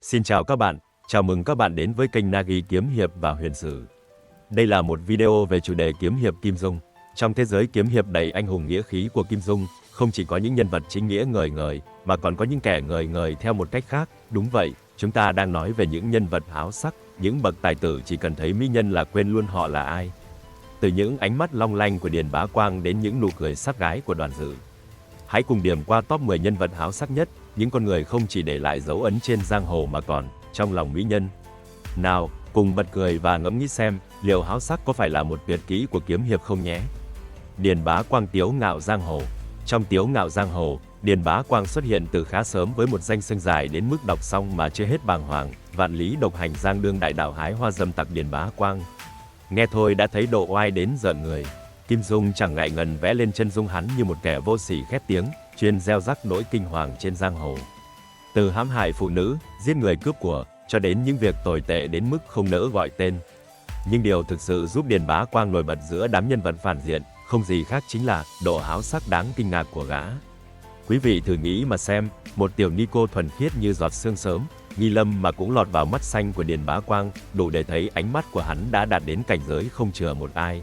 Xin chào các bạn, chào mừng các bạn đến với kênh Nagi Kiếm Hiệp và Huyền Sử. Đây là một video về chủ đề kiếm hiệp Kim Dung. Trong thế giới kiếm hiệp đầy anh hùng nghĩa khí của Kim Dung, không chỉ có những nhân vật chính nghĩa ngời ngời, mà còn có những kẻ ngời ngời theo một cách khác. Đúng vậy, chúng ta đang nói về những nhân vật háo sắc, những bậc tài tử chỉ cần thấy mỹ nhân là quên luôn họ là ai. Từ những ánh mắt long lanh của Điền Bá Quang đến những nụ cười sát gái của Đoàn Dự. Hãy cùng điểm qua top 10 nhân vật háo sắc nhất, những con người không chỉ để lại dấu ấn trên giang hồ mà còn trong lòng mỹ nhân. Nào, cùng bật cười và ngẫm nghĩ xem, liệu háo sắc có phải là một tuyệt kỹ của kiếm hiệp không nhé? Điền Bá Quang tiếu ngạo giang hồ. Trong tiếu ngạo giang hồ, Điền Bá Quang xuất hiện từ khá sớm với một danh xưng dài đến mức đọc xong mà chưa hết bàng hoàng, vạn lý độc hành giang đương đại đạo hái hoa dâm tặc Điền Bá Quang. Nghe thôi đã thấy độ oai đến rợn người. Kim Dung chẳng ngại ngần vẽ lên chân dung hắn như một kẻ vô sỉ khét tiếng, chuyên gieo rắc nỗi kinh hoàng trên giang hồ. Từ hãm hại phụ nữ, giết người cướp của, cho đến những việc tồi tệ đến mức không nỡ gọi tên. Nhưng điều thực sự giúp Điền Bá Quang nổi bật giữa đám nhân vật phản diện, không gì khác chính là độ háo sắc đáng kinh ngạc của gã. Quý vị thử nghĩ mà xem, một tiểu ni cô thuần khiết như giọt sương sớm, Nghi Lâm mà cũng lọt vào mắt xanh của Điền Bá Quang, đủ để thấy ánh mắt của hắn đã đạt đến cảnh giới không chừa một ai.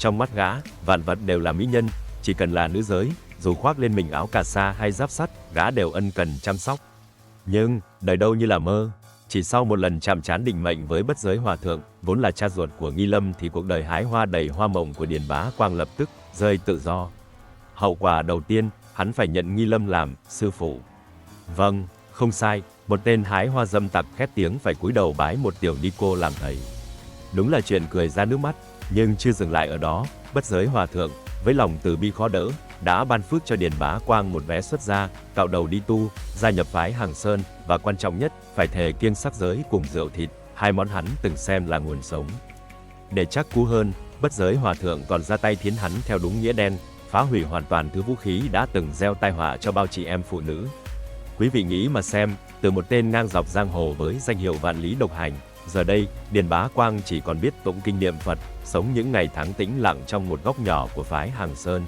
Trong mắt gã, vạn vật đều là mỹ nhân, chỉ cần là nữ giới, dù khoác lên mình áo cà sa hay giáp sắt, gã đều ân cần chăm sóc. Nhưng, đời đâu như là mơ. Chỉ sau một lần chạm trán định mệnh với Bất Giới Hòa Thượng, vốn là cha ruột của Nghi Lâm, thì cuộc đời hái hoa đầy hoa mộng của Điền Bá Quang lập tức rơi tự do. Hậu quả đầu tiên, hắn phải nhận Nghi Lâm làm sư phụ. Vâng, không sai, một tên hái hoa dâm tặc khét tiếng phải cúi đầu bái một tiểu ni cô làm thầy. Đúng là chuyện cười ra nước mắt, nhưng chưa dừng lại ở đó, Bất Giới Hòa Thượng, với lòng từ bi khó đỡ, đã ban phước cho Điền Bá Quang một vé xuất gia, cạo đầu đi tu, gia nhập phái Hàng Sơn, và quan trọng nhất, phải thề kiêng sắc giới cùng rượu thịt, hai món hắn từng xem là nguồn sống. Để chắc cú hơn, Bất Giới Hòa Thượng còn ra tay thiến hắn theo đúng nghĩa đen, phá hủy hoàn toàn thứ vũ khí đã từng gieo tai họa cho bao chị em phụ nữ. Quý vị nghĩ mà xem, từ một tên ngang dọc giang hồ với danh hiệu vạn lý độc hành, giờ đây, Điền Bá Quang chỉ còn biết tụng kinh niệm Phật, sống những ngày tháng tĩnh lặng trong một góc nhỏ của phái Hàng Sơn.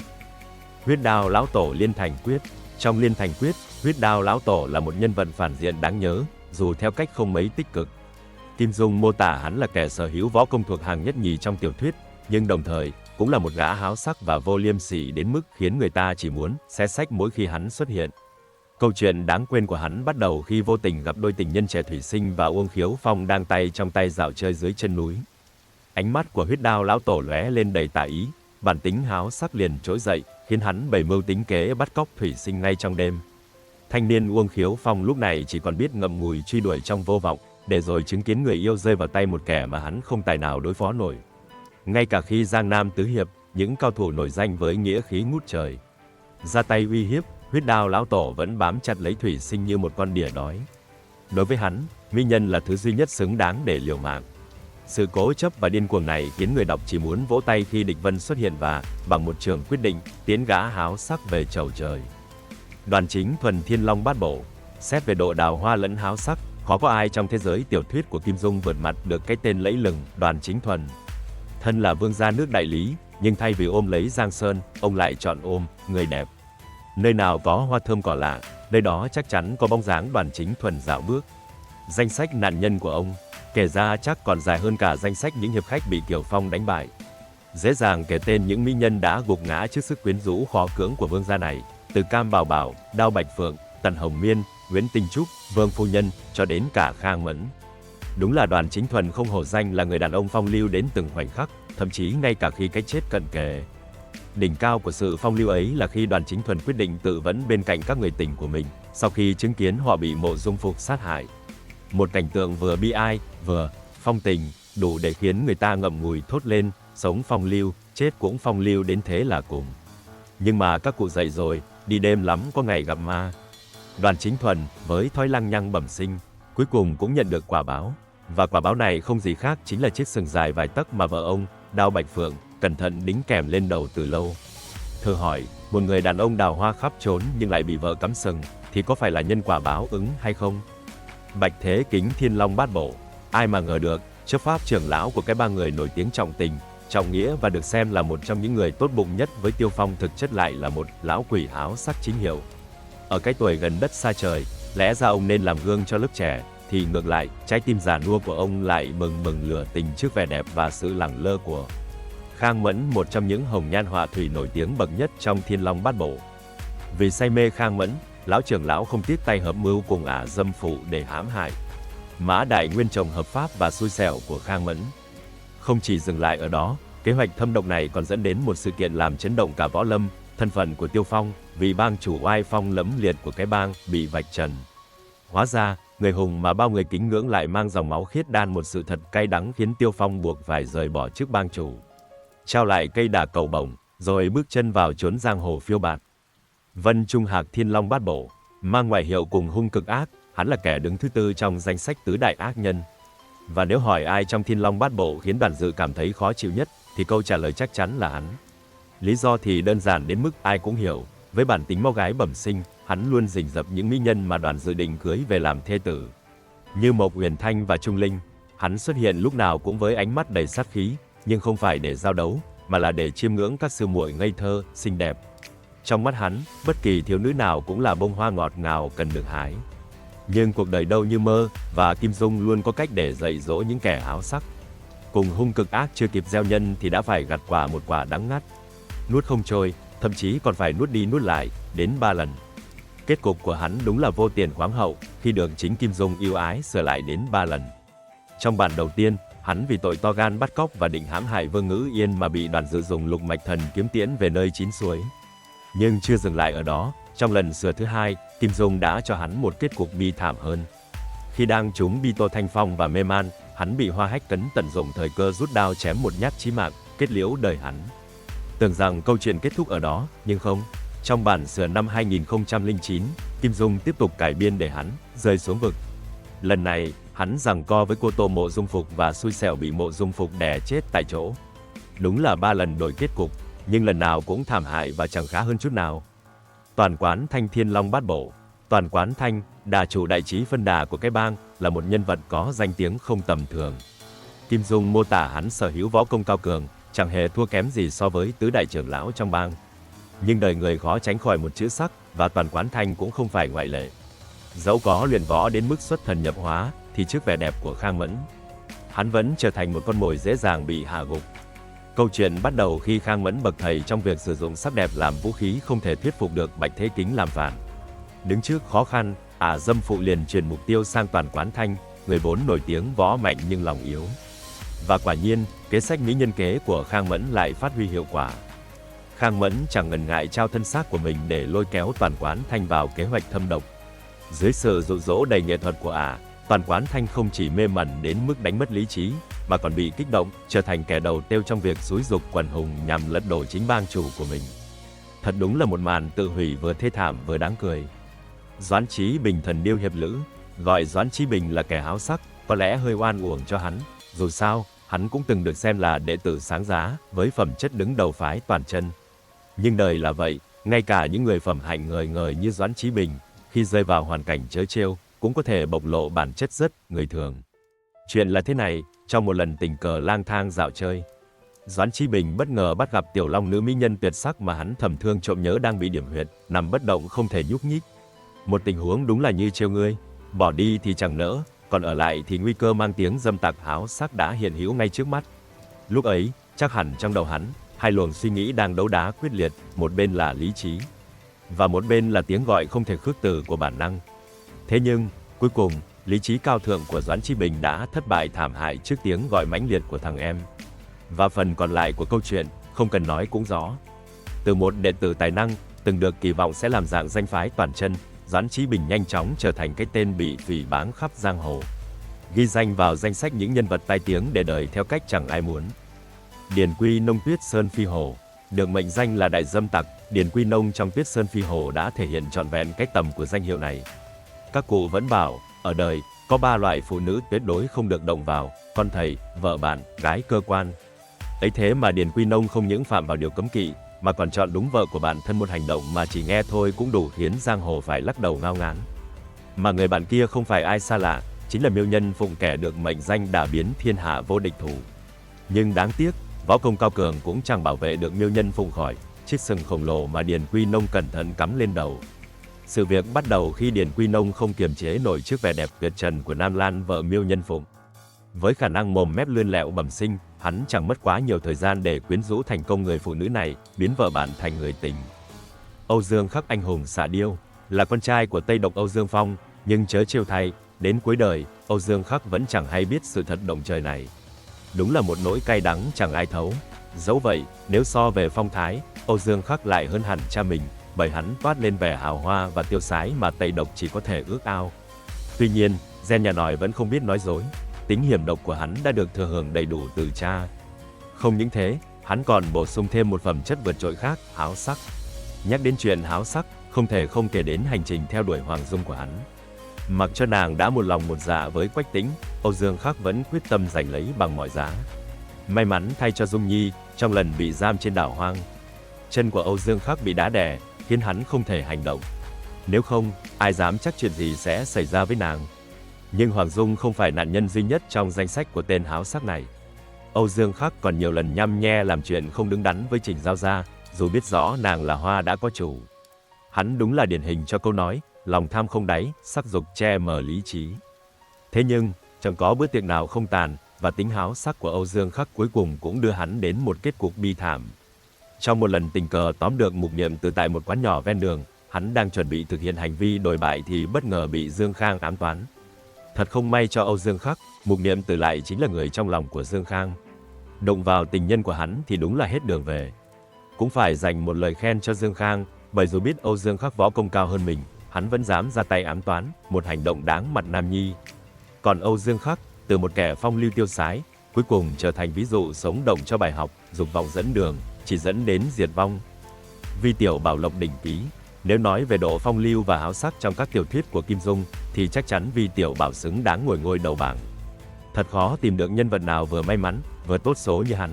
Huyết Đao Lão Tổ Liên Thành Quyết. Trong Liên Thành Quyết, Huyết Đao Lão Tổ là một nhân vật phản diện đáng nhớ, dù theo cách không mấy tích cực. Kim Dung mô tả hắn là kẻ sở hữu võ công thuộc hàng nhất nhì trong tiểu thuyết, nhưng đồng thời cũng là một gã háo sắc và vô liêm sỉ đến mức khiến người ta chỉ muốn xé xách mỗi khi hắn xuất hiện. Câu chuyện đáng quên của hắn bắt đầu khi vô tình gặp đôi tình nhân trẻ Thủy Sinh và Uông Khiếu Phong đang tay trong tay dạo chơi dưới chân núi. Ánh mắt của Huyết Đao Lão Tổ lóe lên đầy tà ý, bản tính háo sắc liền trỗi dậy, khiến hắn bày mưu tính kế bắt cóc Thủy Sinh ngay trong đêm. Thanh niên Uông Khiếu Phong lúc này chỉ còn biết ngậm ngùi truy đuổi trong vô vọng, để rồi chứng kiến người yêu rơi vào tay một kẻ mà hắn không tài nào đối phó nổi. Ngay cả khi Giang Nam tứ hiệp, những cao thủ nổi danh với nghĩa khí ngút trời, ra tay uy hiếp, Huyết Đao Lão Tổ vẫn bám chặt lấy Thủy Sinh như một con đỉa đói. Đối với hắn, mỹ nhân là thứ duy nhất xứng đáng để liều mạng. Sự cố chấp và điên cuồng này khiến người đọc chỉ muốn vỗ tay khi địch vân xuất hiện và, bằng một trường quyết định, tiến gã háo sắc về chầu trời. Đoàn Chính Thuần Thiên Long Bát Bộ. Xét về độ đào hoa lẫn háo sắc, khó có ai trong thế giới tiểu thuyết của Kim Dung vượt mặt được cái tên lẫy lừng Đoàn Chính Thuần. Thân là vương gia nước Đại Lý, nhưng thay vì ôm lấy Giang Sơn, ông lại chọn ôm người đẹp. Nơi nào có hoa thơm cỏ lạ, nơi đó chắc chắn có bóng dáng Đoàn Chính Thuần dạo bước. Danh sách nạn nhân của ông, kể ra chắc còn dài hơn cả danh sách những hiệp khách bị Kiều Phong đánh bại. Dễ dàng kể tên những mỹ nhân đã gục ngã trước sức quyến rũ khó cưỡng của vương gia này, từ Cam Bảo Bảo, Đao Bạch Phượng, Tần Hồng Miên, Nguyễn Tinh Trúc, Vương Phu Nhân, cho đến cả Khang Mẫn. Đúng là Đoàn Chính Thuần không hổ danh là người đàn ông phong lưu đến từng khoảnh khắc, thậm chí ngay cả khi cái chết cận kề. Đỉnh cao của sự phong lưu ấy là khi Đoàn Chính Thuần quyết định tự vẫn bên cạnh các người tình của mình, sau khi chứng kiến họ bị Mộ Dung Phục sát hại. Một cảnh tượng vừa bi ai, vừa phong tình, đủ để khiến người ta ngậm ngùi thốt lên, sống phong lưu, chết cũng phong lưu đến thế là cùng. Nhưng mà các cụ dậy rồi, đi đêm lắm có ngày gặp ma. Đoàn Chính Thuần, với thói lăng nhăng bẩm sinh, cuối cùng cũng nhận được quả báo. Và quả báo này không gì khác chính là chiếc sừng dài vài tấc mà vợ ông, Đao Bạch Phượng, cẩn thận đính kèm lên đầu từ lâu. Thử hỏi, một người đàn ông đào hoa khắp trốn nhưng lại bị vợ cắm sừng, thì có phải là nhân quả báo ứng hay không? Bạch Thế Kính Thiên Long Bát Bộ. Ai mà ngờ được, chấp pháp trưởng lão của cái ba người nổi tiếng trọng tình, trọng nghĩa và được xem là một trong những người tốt bụng nhất với Tiêu Phong thực chất lại là một lão quỷ háo sắc chính hiệu. Ở cái tuổi gần đất xa trời, lẽ ra ông nên làm gương cho lớp trẻ, thì ngược lại, trái tim già nua của ông lại mừng mừng lửa tình trước vẻ đẹp và sự lẳng lơ của Khang Mẫn, một trong những hồng nhan họa thủy nổi tiếng bậc nhất trong Thiên Long Bát Bộ. Vì say mê Khang Mẫn, lão trưởng lão không tiếc tay hợp mưu cùng ả dâm phụ để hãm hại Mã Đại Nguyên, chồng hợp pháp và xui xẻo của Khang Mẫn. Không chỉ dừng lại ở đó, kế hoạch thâm độc này còn dẫn đến một sự kiện làm chấn động cả võ lâm. Thân phận của Tiêu Phong, vị bang chủ oai phong lẫm liệt của cái bang, bị vạch trần. Hóa ra, người hùng mà bao người kính ngưỡng lại mang dòng máu khiết đan một sự thật cay đắng, khiến Tiêu Phong buộc phải rời bỏ chức bang chủ, trao lại cây đà cầu bổng, rồi bước chân vào chốn giang hồ phiêu bạt. Vân Trung Hạc, Thiên Long Bát Bộ, mang ngoại hiệu cùng hung cực ác, hắn là kẻ đứng thứ tư trong danh sách tứ đại ác nhân. Và nếu hỏi ai trong Thiên Long Bát Bộ khiến Đoàn Dự cảm thấy khó chịu nhất, thì câu trả lời chắc chắn là hắn. Lý do thì đơn giản đến mức ai cũng hiểu, với bản tính mau gái bẩm sinh, hắn luôn rình rập những mỹ nhân mà Đoàn Dự định cưới về làm thê tử. Như Mộc Uyển Thanh và Trung Linh, hắn xuất hiện lúc nào cũng với ánh mắt đầy sát khí, nhưng không phải để giao đấu, mà là để chiêm ngưỡng các sư muội ngây thơ, xinh đẹp. Trong mắt hắn, bất kỳ thiếu nữ nào cũng là bông hoa ngọt ngào cần được hái. Nhưng cuộc đời đâu như mơ, và Kim Dung luôn có cách để dạy dỗ những kẻ háo sắc. Cùng hung cực ác chưa kịp gieo nhân thì đã phải gặt quả một quả đắng ngắt. Nuốt không trôi, thậm chí còn phải nuốt đi nuốt lại, đến 3 lần. Kết cục của hắn đúng là vô tiền khoáng hậu, khi được chính Kim Dung yêu ái sửa lại đến 3 lần. Trong bản đầu tiên, hắn vì tội to gan bắt cóc và định hãm hại Vương Ngữ Yên mà bị Đoàn Dự dùng lục mạch thần kiếm tiễn về nơi chín suối. Nhưng chưa dừng lại ở đó, trong lần sửa thứ hai, Kim Dung đã cho hắn một kết cục bi thảm hơn. Khi đang trúng bi tô thanh phong và mê man, hắn bị Hoa Hách Cấn tận dụng thời cơ rút đao chém một nhát chí mạng, kết liễu đời hắn. Tưởng rằng câu chuyện kết thúc ở đó, nhưng không. Trong bản sửa năm 2009, Kim Dung tiếp tục cải biên để hắn rơi xuống vực. Lần này, hắn giằng co với cô Tô Mộ Dung Phục và xui xẻo bị Mộ Dung Phục đè chết tại chỗ. Đúng là 3 lần đổi kết cục, nhưng lần nào cũng thảm hại và chẳng khá hơn chút nào. Toàn Quán Thanh, Thiên Long Bát Bộ. Toàn Quán Thanh, đà chủ đại trí phân đà của cái bang, là một nhân vật có danh tiếng không tầm thường. Kim Dung mô tả hắn sở hữu võ công cao cường, chẳng hề thua kém gì so với tứ đại trưởng lão trong bang. Nhưng đời người khó tránh khỏi một chữ sắc, và Toàn Quán Thanh cũng không phải ngoại lệ. Dẫu có luyện võ đến mức xuất thần nhập hóa, thì trước vẻ đẹp của Khang Mẫn, hắn vẫn trở thành một con mồi dễ dàng bị hạ gục. Câu chuyện bắt đầu khi Khang Mẫn bậc thầy trong việc sử dụng sắc đẹp làm vũ khí không thể thuyết phục được Bạch Thế Kính làm phản. Đứng trước khó khăn, ả dâm phụ liền chuyển mục tiêu sang Toàn Quán Thanh, người vốn nổi tiếng võ mạnh nhưng lòng yếu. Và quả nhiên, kế sách mỹ nhân kế của Khang Mẫn lại phát huy hiệu quả. Khang Mẫn chẳng ngần ngại trao thân xác của mình để lôi kéo Toàn Quán Thanh vào kế hoạch thâm độc. Dưới sự dụ dỗ đầy nghệ thuật của ả, Toàn Quán Thanh không chỉ mê mẩn đến mức đánh mất lý trí, mà còn bị kích động, trở thành kẻ đầu têu trong việc xúi giục quần hùng nhằm lật đổ chính bang chủ của mình. Thật đúng là một màn tự hủy vừa thê thảm vừa đáng cười. Doãn Chí Bình, thần điêu hiệp lữ, gọi Doãn Chí Bình là kẻ háo sắc, có lẽ hơi oan uổng cho hắn. Dù sao, hắn cũng từng được xem là đệ tử sáng giá, với phẩm chất đứng đầu phái Toàn Chân. Nhưng đời là vậy, ngay cả những người phẩm hạnh ngời ngời như Doãn Chí Bình, khi rơi vào hoàn cảnh trớ trêu, cũng có thể bộc lộ bản chất rất người thường. Chuyện là thế này, trong một lần tình cờ lang thang dạo chơi, Doãn Chí Bình bất ngờ bắt gặp tiểu long nữ mỹ nhân tuyệt sắc mà hắn thầm thương trộm nhớ đang bị điểm huyệt, nằm bất động không thể nhúc nhích. Một tình huống đúng là như trêu ngươi, bỏ đi thì chẳng nỡ, còn ở lại thì nguy cơ mang tiếng dâm tặc háo sắc đã hiện hữu ngay trước mắt. Lúc ấy, chắc hẳn trong đầu hắn, hai luồng suy nghĩ đang đấu đá quyết liệt, một bên là lý trí, và một bên là tiếng gọi không thể khước từ của bản năng. Thế nhưng, cuối cùng, lý trí cao thượng của Doãn Chí Bình đã thất bại thảm hại trước tiếng gọi mãnh liệt của thằng em. Và phần còn lại của câu chuyện, không cần nói cũng rõ. Từ một đệ tử tài năng, từng được kỳ vọng sẽ làm dạng danh phái Toàn Chân, Doãn Chí Bình nhanh chóng trở thành cái tên bị phỉ báng khắp giang hồ, ghi danh vào danh sách những nhân vật tai tiếng để đời theo cách chẳng ai muốn. Điền Quy Nông, Tuyết Sơn Phi Hổ, được mệnh danh là đại dâm tặc, Điền Quy Nông trong Tuyết Sơn Phi Hổ đã thể hiện trọn vẹn cái tầm của danh hiệu này. Các cụ vẫn bảo, ở đời, có 3 loại phụ nữ tuyệt đối không được động vào: con thầy, vợ bạn, gái cơ quan. Ấy thế mà Điền Quy Nông không những phạm vào điều cấm kỵ, mà còn chọn đúng vợ của bản thân, một hành động mà chỉ nghe thôi cũng đủ khiến giang hồ phải lắc đầu ngao ngán. Mà người bạn kia không phải ai xa lạ, chính là Miêu Nhân Phụng, kẻ được mệnh danh đả biến thiên hạ vô địch thủ. Nhưng đáng tiếc, võ công cao cường cũng chẳng bảo vệ được Miêu Nhân Phụng khỏi chiếc sừng khổng lồ mà Điền Quy Nông cẩn thận cắm lên đầu. Sự việc bắt đầu khi Điền Quy Nông không kiềm chế nổi trước vẻ đẹp tuyệt trần của Nam Lan vợ Miêu Nhân Phụng. Với khả năng mồm mép lươn lẹo bẩm sinh, hắn chẳng mất quá nhiều thời gian để quyến rũ thành công người phụ nữ này, biến vợ bạn thành người tình. Âu Dương Khắc anh hùng xạ điêu, là con trai của Tây Độc Âu Dương Phong, nhưng chớ trêu thay, đến cuối đời, Âu Dương Khắc vẫn chẳng hay biết sự thật động trời này. Đúng là một nỗi cay đắng chẳng ai thấu. Dẫu vậy, nếu so về phong thái, Âu Dương Khắc lại hơn hẳn cha mình, bởi hắn toát lên vẻ hào hoa và tiêu sái mà Tây Độc chỉ có thể ước ao. Tuy nhiên, gen nhà nòi vẫn không biết nói dối, tính hiểm độc của hắn đã được thừa hưởng đầy đủ từ cha. Không những thế, hắn còn bổ sung thêm một phẩm chất vượt trội khác, háo sắc. Nhắc đến chuyện háo sắc, không thể không kể đến hành trình theo đuổi Hoàng Dung của hắn. Mặc cho nàng đã một lòng một dạ với Quách Tĩnh, Âu Dương Khắc vẫn quyết tâm giành lấy bằng mọi giá. May mắn thay cho Dung Nhi, trong lần bị giam trên đảo hoang, chân của Âu Dương Khắc bị đá đè, khiến hắn không thể hành động. Nếu không, ai dám chắc chuyện gì sẽ xảy ra với nàng. Nhưng Hoàng Dung không phải nạn nhân duy nhất trong danh sách của tên háo sắc này. Âu Dương Khắc còn nhiều lần nhăm nhe làm chuyện không đứng đắn với Trình Giao Gia, dù biết rõ nàng là hoa đã có chủ. Hắn đúng là điển hình cho câu nói, lòng tham không đáy, sắc dục che mờ lý trí. Thế nhưng, chẳng có bữa tiệc nào không tàn, và tính háo sắc của Âu Dương Khắc cuối cùng cũng đưa hắn đến một kết cục bi thảm. Trong một lần tình cờ tóm được Mục Niệm Từ tại một quán nhỏ ven đường, hắn đang chuẩn bị thực hiện hành vi đồi bại thì bất ngờ bị Dương Khang ám toán. Thật không may cho Âu Dương Khắc, Mục Niệm Từ lại chính là người trong lòng của Dương Khang. Động vào tình nhân của hắn thì đúng là hết đường về. Cũng phải dành một lời khen cho Dương Khang, bởi dù biết Âu Dương Khắc võ công cao hơn mình, hắn vẫn dám ra tay ám toán, một hành động đáng mặt nam nhi. Còn Âu Dương Khắc, từ một kẻ phong lưu tiêu sái, cuối cùng trở thành ví dụ sống động cho bài học, dục vọng dẫn đường, chỉ dẫn đến diệt vong. Vi Tiểu Bảo lộc đỉnh ký. Nếu nói về độ phong lưu và háo sắc trong các tiểu thuyết của Kim Dung, thì chắc chắn Vi Tiểu Bảo xứng đáng ngồi ngôi đầu bảng. Thật khó tìm được nhân vật nào vừa may mắn, vừa tốt số như hắn.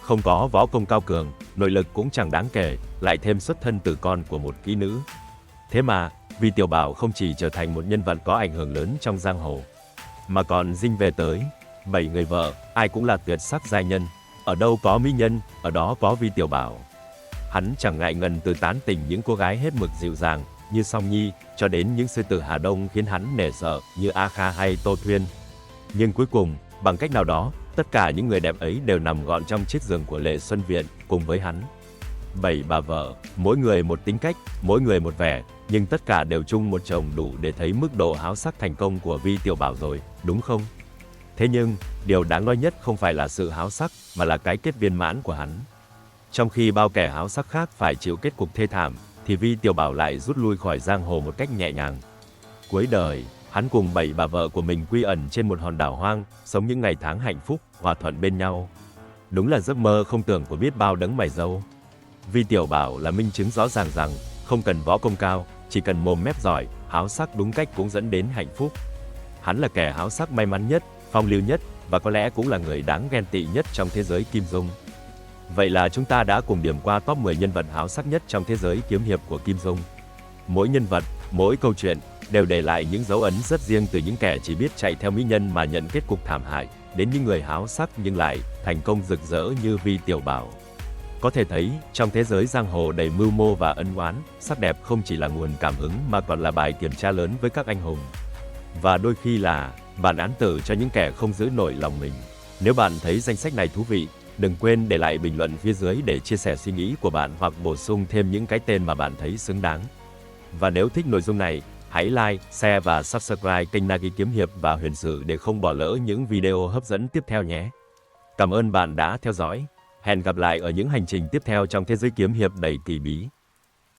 Không có võ công cao cường, nội lực cũng chẳng đáng kể, lại thêm xuất thân từ con của một kỹ nữ. Thế mà, Vi Tiểu Bảo không chỉ trở thành một nhân vật có ảnh hưởng lớn trong giang hồ, mà còn dinh về tới 7 người vợ, ai cũng là tuyệt sắc giai nhân. Ở đâu có mỹ nhân, ở đó có Vi Tiểu Bảo. Hắn chẳng ngại ngần từ tán tỉnh những cô gái hết mực dịu dàng như Song Nhi, cho đến những sư tử Hà Đông khiến hắn nể sợ như A Kha hay Tô Thuyên. Nhưng cuối cùng, bằng cách nào đó, tất cả những người đẹp ấy đều nằm gọn trong chiếc giường của Lệ Xuân Viện cùng với hắn. 7 bà vợ, mỗi người một tính cách, mỗi người một vẻ, nhưng tất cả đều chung một chồng đủ để thấy mức độ háo sắc thành công của Vi Tiểu Bảo rồi, đúng không? Thế nhưng, điều đáng nói nhất không phải là sự háo sắc, mà là cái kết viên mãn của hắn. Trong khi bao kẻ háo sắc khác phải chịu kết cục thê thảm, thì Vi Tiểu Bảo lại rút lui khỏi giang hồ một cách nhẹ nhàng. Cuối đời, hắn cùng 7 bà vợ của mình quy ẩn trên một hòn đảo hoang, sống những ngày tháng hạnh phúc, hòa thuận bên nhau. Đúng là giấc mơ không tưởng của biết bao đấng mày râu. Vi Tiểu Bảo là minh chứng rõ ràng rằng, không cần võ công cao, chỉ cần mồm mép giỏi, háo sắc đúng cách cũng dẫn đến hạnh phúc. Hắn là kẻ háo sắc may mắn nhất, phong lưu nhất, và có lẽ cũng là người đáng ghen tị nhất trong thế giới Kim Dung. Vậy là chúng ta đã cùng điểm qua top 10 nhân vật háo sắc nhất trong thế giới kiếm hiệp của Kim Dung. Mỗi nhân vật, mỗi câu chuyện đều để lại những dấu ấn rất riêng, từ những kẻ chỉ biết chạy theo mỹ nhân mà nhận kết cục thảm hại, đến những người háo sắc nhưng lại thành công rực rỡ như Vi Tiểu Bảo. Có thể thấy, trong thế giới giang hồ đầy mưu mô và ân oán, sắc đẹp không chỉ là nguồn cảm hứng mà còn là bài kiểm tra lớn với các anh hùng. Và đôi khi là bản án tử cho những kẻ không giữ nổi lòng mình. Nếu bạn thấy danh sách này thú vị, đừng quên để lại bình luận phía dưới để chia sẻ suy nghĩ của bạn hoặc bổ sung thêm những cái tên mà bạn thấy xứng đáng. Và nếu thích nội dung này, hãy like, share và subscribe kênh Nagi Kiếm Hiệp và Huyền Sử để không bỏ lỡ những video hấp dẫn tiếp theo nhé. Cảm ơn bạn đã theo dõi. Hẹn gặp lại ở những hành trình tiếp theo trong thế giới kiếm hiệp đầy kỳ bí.